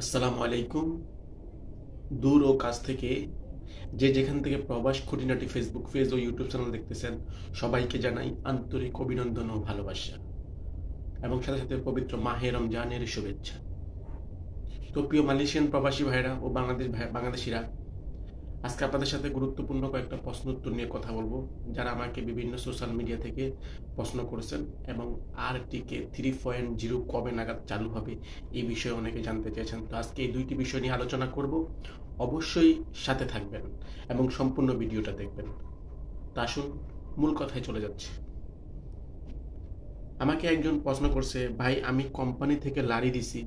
আসসালামু আলাইকুম। দূর ও কাছ থেকে যে যেখান থেকে প্রবাস খুঁটিনাটি ফেসবুক পেজ ও ইউটিউব চ্যানেল দেখতেছেন, সবাইকে জানাই আন্তরিক অভিনন্দন ও ভালোবাসা এবং সাথে সাথে পবিত্র মাহে রমজানের শুভেচ্ছা। তো প্রিয় মালয়েশিয়ান প্রবাসী ভাইরা ও বাংলাদেশিরা, আজকে আপনাদের সাথে গুরুত্বপূর্ণ কয়েকটা প্রশ্ন উত্তর নিয়ে কথা বলবো, যারা আমাকে বিভিন্ন সোশ্যাল মিডিয়া থেকে প্রশ্ন করেছেন এবং আরটিকে 3.0 কবে নাগাদ চালু হবে এই বিষয়ে অনেকে জানতে চেয়েছেন। তো আজকে এই দুইটি বিষয় নিয়ে আলোচনা করব। অবশ্যই সাথে থাকবেন এবং সম্পূর্ণ ভিডিওটা দেখবেন। তা আসুন মূল কথায় চলে যাচ্ছে। আমাকে একজন প্রশ্ন করছে, ভাই আমি কোম্পানি থেকে লারি দিছি,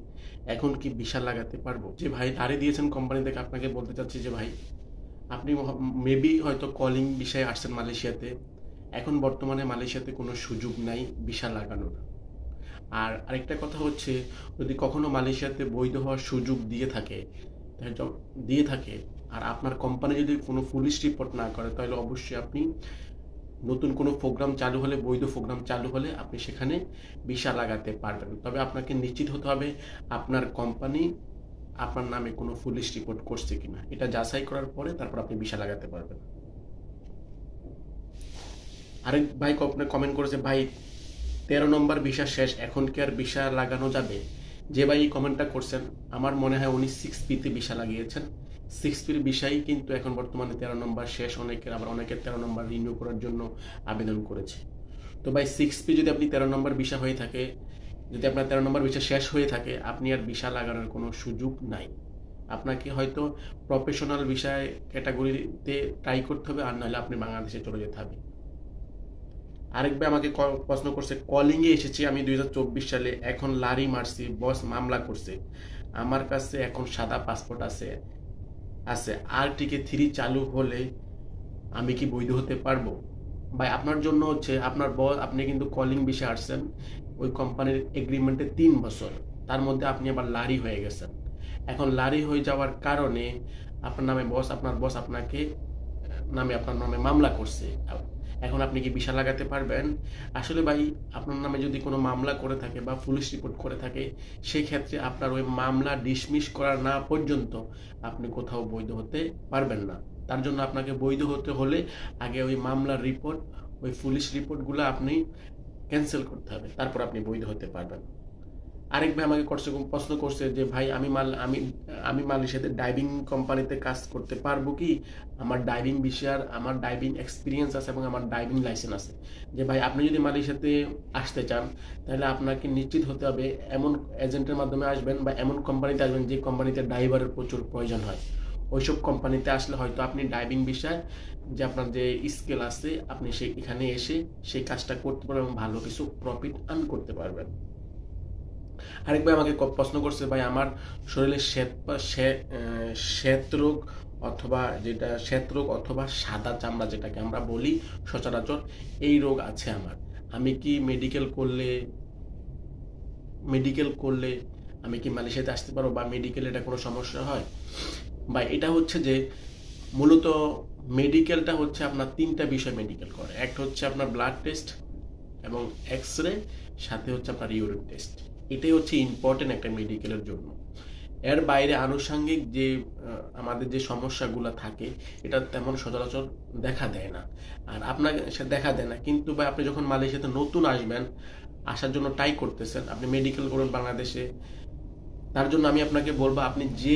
এখন কি ভিসা লাগাতে পারবো? যে ভাই লারি দিয়েছেন কোম্পানি থেকে, আপনাকে বলতে চাচ্ছি যে ভাই আপনি মেবি হয়তো কলিং বিষয়ে আসছেন মালয়েশিয়াতে। এখন বর্তমানে মালয়েশিয়াতে কোনো সুযোগ নাই ভিসা লাগানোর। আর আরেকটা কথা হচ্ছে, যদি কখনো মালয়েশিয়াতে বৈধ হওয়ার সুযোগ দিয়ে থাকে আর আপনার কোম্পানি যদি কোনো পুলিশ রিপোর্ট না করে, তাহলে অবশ্যই আপনি নতুন কোনো প্রোগ্রাম চালু হলে, বৈধ প্রোগ্রাম চালু হলে আপনি সেখানে ভিসা লাগাতে পারবেন। তবে আপনাকে নিশ্চিত হতে হবে আপনার কোম্পানি আপনার নামে কোনো পুলিশ রিপোর্ট করছে কিনা। এটা যাচাই করার পরে তারপর আপনি ভিসা লাগাতে পারবেন। আরেক ভাই কমেন্ট করেছে, ভাই 13 নম্বর ভিসা শেষ, এখন কি আর ভিসা লাগানো যাবে? যে ভাই এই কমেন্টটা করছেন, আমার মনে হয় উনি 6P-তে ভিসা লাগিয়েছেন। 6P-র ভিসাই কিন্তু এখন বর্তমানে 13 নম্বর শেষ। অনেকের 13 নম্বর রিনিউ করার জন্য আবেদন করেছে। তো ভাই 6P যদি আপনি 13 নম্বর ভিসা হয়ে থাকে, যদি আপনার 13 নম্বর ভিসা শেষ হয়ে থাকে, আপনি আর ভিসা লাগানোর কোনো সুযোগ নাই। আপনাকে হয়তো প্রফেশনাল ভিসায় ক্যাটাগরিতে ট্রাই করতে হবে, আর নাহলে আপনি বাংলাদেশে চলে যেতে হবে। আরেক ভাই আমাকে প্রশ্ন করছে, কলিংয়ে এসেছি আমি 2024 সালে, এখন লারি মারছি, বস মামলা করছে, আমার কাছে এখন সাদা পাসপোর্ট আছে আরটিকে 3 চালু হলে আমি কি বৈধ হতে পারবো? ভাই আপনার জন্য হচ্ছে, আপনার বস, আপনি কিন্তু কলিং বিষয়ে আসছেন, ওই কোম্পানির এগ্রিমেন্টে 3 বছর, তার মধ্যে আপনি আবার লারি হয়ে গেছেন। এখন লারি হয়ে যাওয়ার কারণে আপনার বস আপনার নামে মামলা করছে। এখন আপনি কি ভিসা লাগাতে পারবেন? আসলে ভাই, আপনার নামে যদি কোনো মামলা করে থাকে বা পুলিশ রিপোর্ট করে থাকে, সেই ক্ষেত্রে আপনার ওই মামলা ডিসমিস করা না পর্যন্ত আপনি কোথাও বৈধ হতে পারবেন না। তার জন্য আপনাকে বৈধ হতে হলে আগে ওই মামলার রিপোর্ট, ওই পুলিশ রিপোর্টগুলো আপনি ক্যান্সেল করতে হবে, তারপর আপনি বৈধ হতে পারবেন। আরেক ভাই আমাকে প্রশ্ন করছে যে ভাই আমি মালয়েশিয়াতে ডাইভিং কোম্পানিতে কাজ করতে পারবো কি? আমার ডাইভিং এক্সপিরিয়েন্স আছে এবং আমার ডাইভিং লাইসেন্স আছে। যে ভাই আপনি যদি মালয়েশিয়াতে আসতে চান, তাহলে আপনাকে নিশ্চিত হতে হবে এমন এজেন্টের মাধ্যমে আসবেন বা এমন কোম্পানিতে আসবেন যে কোম্পানিতে ড্রাইভারের প্রচুর প্রয়োজন হয়। ওইসব কোম্পানিতে আসলে হয়তো আপনি ডাইভিং বিষয়ে যে আপনার যে স্কিল আছে, আপনি এখানে এসে সেই কাজটা করতে পারবেন এবং ভালো কিছু প্রফিট আর্ন করতে পারবেন। আরেক ভাই আমাকে প্রশ্ন করছে, ভাই আমার শরীরে শ্বেত রোগ অথবা সাদা চামড়া, যেটাকে আমরা বলি সচরাচর, এই রোগ আছে আমার। আমি কি মেডিকেল করলে আমি কি মালয়েশিয়াতে আসতে পারবো, বা মেডিকেলে এটা কোনো সমস্যা হয়? বা এটা হচ্ছে যে মূলত মেডিকেলটা হচ্ছে আপনার 3টা বিষয় মেডিকেল করে। একটা হচ্ছে আপনার ব্লাড টেস্ট এবং এক্স-রে, সাথে হচ্ছে আপনার ইউরিন টেস্ট। এটাই হচ্ছে ইম্পর্টেন্ট একটা মেডিকেলের জন্য। এর বাইরে আনুষঙ্গিক যে আমাদের যে সমস্যাগুলো থাকে, এটা তেমন সচরাচর দেখা দেয় না। আর আপনাকে সে দেখা দেয় না, কিন্তু ভাই আপনি যখন মালয়েশিয়াতে নতুন আসার জন্য ট্রাই করতেছেন, আপনি মেডিকেল করুন বাংলাদেশে, তার জন্য আমি আপনাকে বলবো, আপনি যে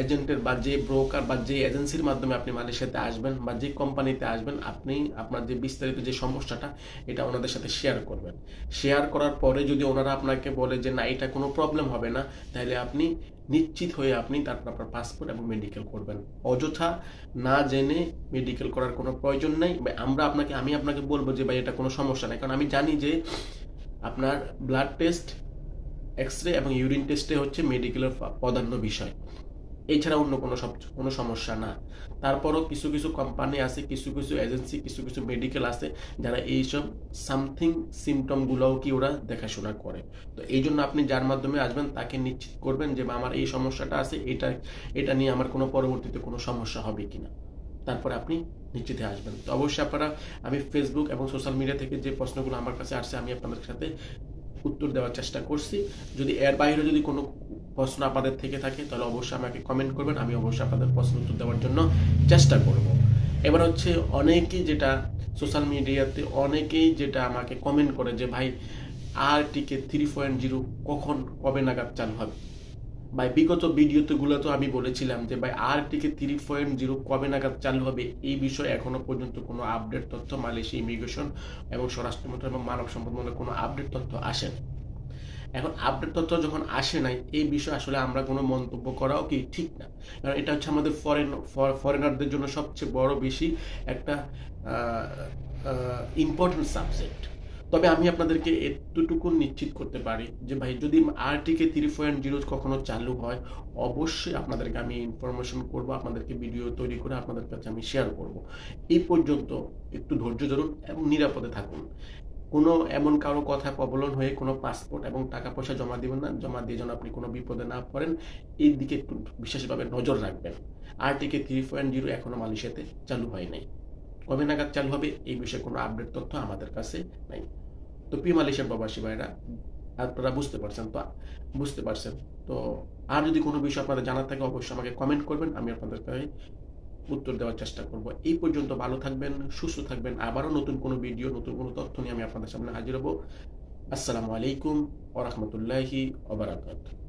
এজেন্টের বা যে ব্রোকার বা যে এজেন্সির মাধ্যমে আপনি মালয়েশিয়াতে আসবেন বা যে কোম্পানিতে আসবেন, আপনি আপনার যে বিস্তারিত যে সমস্যাটা, এটা ওনাদের সাথে শেয়ার করবেন। শেয়ার করার পরে যদি ওনারা আপনাকে বলে যে না, এটা কোনো প্রবলেম হবে না, তাহলে আপনি নিশ্চিত হয়ে আপনি তারপর আপনার পাসপোর্ট এবং মেডিকেল করবেন। অযথা না জেনে মেডিকেল করার কোনো প্রয়োজন নেই। আমি আপনাকে বলবো যে ভাই এটা কোনো সমস্যা নেই, কারণ আমি জানি যে আপনার ব্লাড টেস্ট, এক্স-রে এবং ইউরিন টেস্টে হচ্ছে মেডিকেলের প্রাধান্য বিষয়, এছাড়া অন্য কোনো সমস্যা না। তারপরও কিছু কিছু কোম্পানি আছে, কিছু কিছু এজেন্সি, কিছু কিছু মেডিকেল আছে, যারা এইসব সামথিং সিমটমগুলোও কি ওরা দেখাশোনা করে। তো এই জন্য আপনি যার মাধ্যমে আসবেন তাকে নিশ্চিত করবেন যে আমার এই সমস্যাটা আছে, এটা নিয়ে আমার কোনো পরবর্তীতে কোনো সমস্যা হবে কিনা, তারপরে আপনি নিশ্চিত আসবেন। তো অবশ্যই আমি ফেসবুক এবং সোশ্যাল মিডিয়া থেকে যে প্রশ্নগুলো আমার কাছে আসছে, আমি আপনাদের সাথে উত্তর দেওয়ার চেষ্টা করছি। যদি এর বাইরে যদি কোনো প্রশ্ন আপনাদের থেকে থাকে তাহলে অবশ্যই আমাকে কমেন্ট করবেন, আমি অবশ্যই আপনাদের প্রশ্ন উত্তর দেওয়ার জন্য চেষ্টা করব। এবার হচ্ছে অনেকেই যেটা সোশ্যাল মিডিয়াতে অনেকেই যেটা আমাকে কমেন্ট করে যে ভাই আরটিকে 3.0 কবে নাগাদ চালু হবে। ভাই বিগত ভিডিওতে গুলো আমি বলেছিলাম যে ভাই আরটিকে 3.0 কবে নাগাদ চালু হবে, এই বিষয়ে এখনো পর্যন্ত কোনো আপডেট তথ্য মালয়েশিয়া ইমিগ্রেশন এবং স্বরাষ্ট্র মন্ত্রণালয় এবং মানব সম্পদ মন্ত্রণালয়ের কোনো আপডেট তথ্য আসে না। এখন আপডেট তথ্য যখন আসে নাই, এই বিষয়ে আসলে আমরা কোনো মন্তব্য করাও কি ঠিক না, কারণ এটা হচ্ছে আমাদের ফরেনারদের জন্য সবচেয়ে বড় বেশি একটা ইম্পর্টেন্ট সাবজেক্ট। তবে আমি আপনাদেরকে এতটুকু নিশ্চিত করতে পারি যে ভাই যদি আরটিকে 3.0 কখনো চালু হয়, অবশ্যই আপনাদেরকে আমি ইনফরমেশন করব, আপনাদেরকে ভিডিও তৈরি করে আপনাদের কাছে আমি শেয়ার করব। এই পর্যন্ত একটু ধৈর্য ধরুন এবং নিরাপদে থাকুন। কোনো এমন কারো কথা প্রবলন হয়ে কোনো পাসপোর্ট এবং টাকা পয়সা জমা দিবেন না, জমা দিয়ে যেন আপনি কোনো বিপদে না পড়েন, এই দিকে একটু বিশেষভাবে নজর রাখবেন। আরটিকে 3.0 এখনো মালয়েশিয়াতে চালু হয় নাই, কবে নাগাদ চালু হবে এই বিষয়ে কোনো আপডেট তথ্য আমাদের কাছে নাই। তো প্রিয় মালয়েশিয়ার প্রবাসী ভাইরা, আপনারা বুঝতে পারছেন তো। আর যদি কোনো বিষয় আপনাদের জানার থাকে অবশ্যই আমাকে কমেন্ট করবেন, আমি আপনাদেরকে উত্তর দেওয়ার চেষ্টা করব। এই পর্যন্ত ভালো থাকবেন, সুস্থ থাকবেন। আবারও নতুন কোনো ভিডিও, নতুন কোনো তথ্য নিয়ে আমি আপনাদের সামনে হাজির হব। আসসালামু আলাইকুম ওয়া রাহমাতুল্লাহি ওয়া বারাকাতুহু।